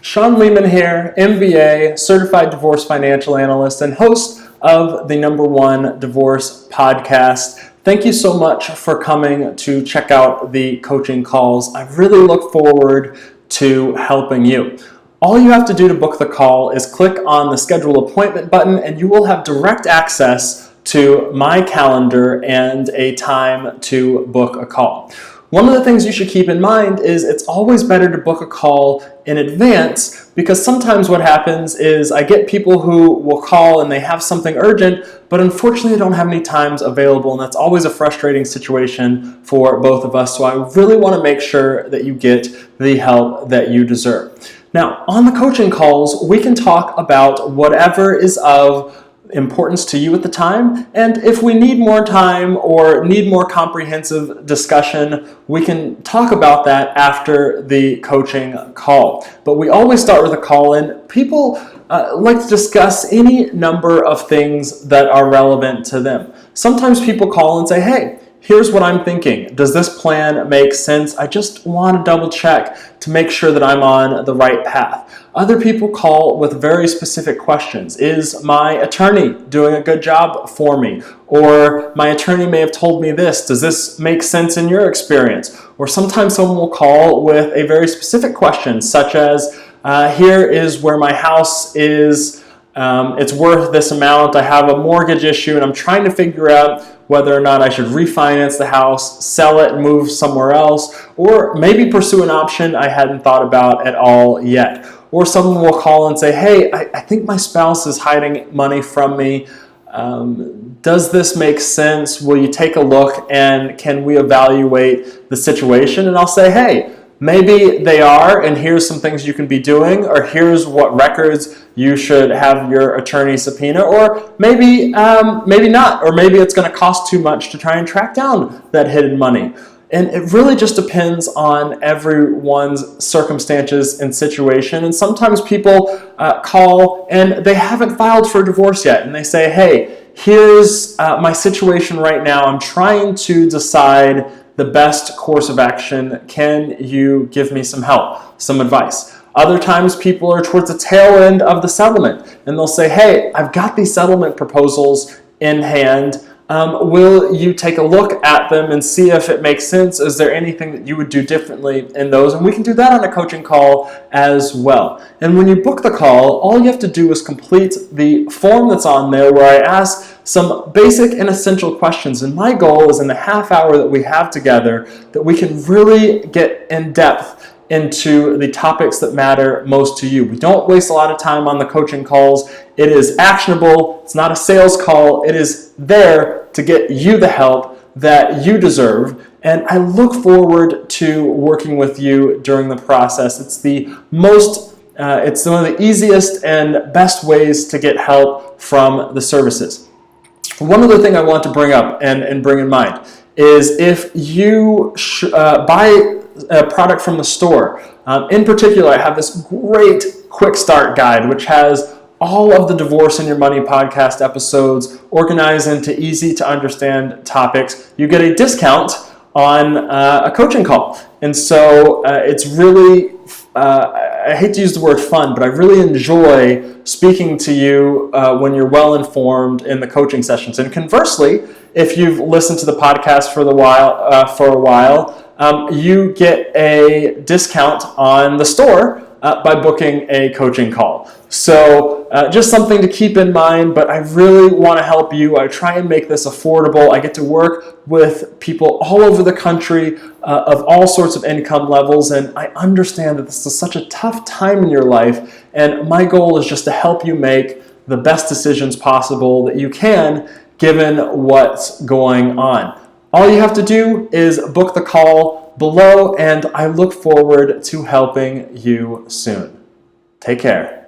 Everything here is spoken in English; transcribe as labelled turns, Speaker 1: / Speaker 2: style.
Speaker 1: Shawn Leamon here, MBA, Certified Divorce Financial Analyst, and host of the #1 Divorce Podcast. Thank you so much for coming to check out the coaching calls. I really look forward to helping you. All you have to do to book the call is click on the Schedule Appointment button, and you will have direct access to my calendar and a time to book a call. One of the things you should keep in mind is it's always better to book a call in advance, because sometimes what happens is I get people who will call and they have something urgent, but unfortunately they don't have any times available, and that's always a frustrating situation for both of us. So I really want to make sure that you get the help that you deserve. Now, on the coaching calls, we can talk about whatever is of importance to you at the time, and if we need more time or need more comprehensive discussion, we can talk about that after the coaching call. But we always start with a call, and people like to discuss any number of things that are relevant to them. Sometimes people call and say, hey, here's what I'm thinking. Does this plan make sense? I just want to double check to make sure that I'm on the right path. Other people call with very specific questions. Is my attorney doing a good job for me? Or my attorney may have told me this. Does this make sense in your experience? Or sometimes someone will call with a very specific question, such as, here is where my house is. It's worth this amount. I have a mortgage issue and I'm trying to figure out whether or not I should refinance the house, sell it, and move somewhere else, or maybe pursue an option I hadn't thought about at all yet. Or someone will call and say, hey, I think my spouse is hiding money from me. Does this make sense? Will you take a look and can we evaluate the situation? And I'll say, hey, maybe they are, and here's some things you can be doing, or here's what records you should have your attorney subpoena, or maybe not, or maybe it's going to cost too much to try and track down that hidden money. And it really just depends on everyone's circumstances and situation. And sometimes people call and they haven't filed for a divorce yet, and they say, hey, here's my situation right now. I'm trying to decide the best course of action. Can you give me some help, some advice? Other times people are towards the tail end of the settlement, and they'll say, hey, I've got these settlement proposals in hand. Will you take a look at them and see if it makes sense? Is there anything that you would do differently in those? And we can do that on a coaching call as well. And when you book the call, all you have to do is complete the form that's on there where I ask some basic and essential questions. And my goal is in the half hour that we have together that we can really get in depth into the topics that matter most to you. We don't waste a lot of time on the coaching calls. It is actionable. It's not a sales call. It is there to get you the help that you deserve. And I look forward to working with you during the process. It's one of the easiest and best ways to get help from the services. One other thing I want to bring up and bring in mind is if you buy a product from the store. In particular, I have this great quick start guide, which has all of the Divorce in Your Money podcast episodes organized into easy to understand topics. You get a discount on a coaching call. And so it's really, I hate to use the word fun, but I really enjoy speaking to you when you're well informed in the coaching sessions. And conversely, if you've listened to the podcast for a while, you get a discount on the store by booking a coaching call. So just something to keep in mind, but I really want to help you. I try and make this affordable. I get to work with people all over the country of all sorts of income levels, and I understand that this is such a tough time in your life, and my goal is just to help you make the best decisions possible that you can given what's going on. All you have to do is book the call below, and I look forward to helping you soon. Take care.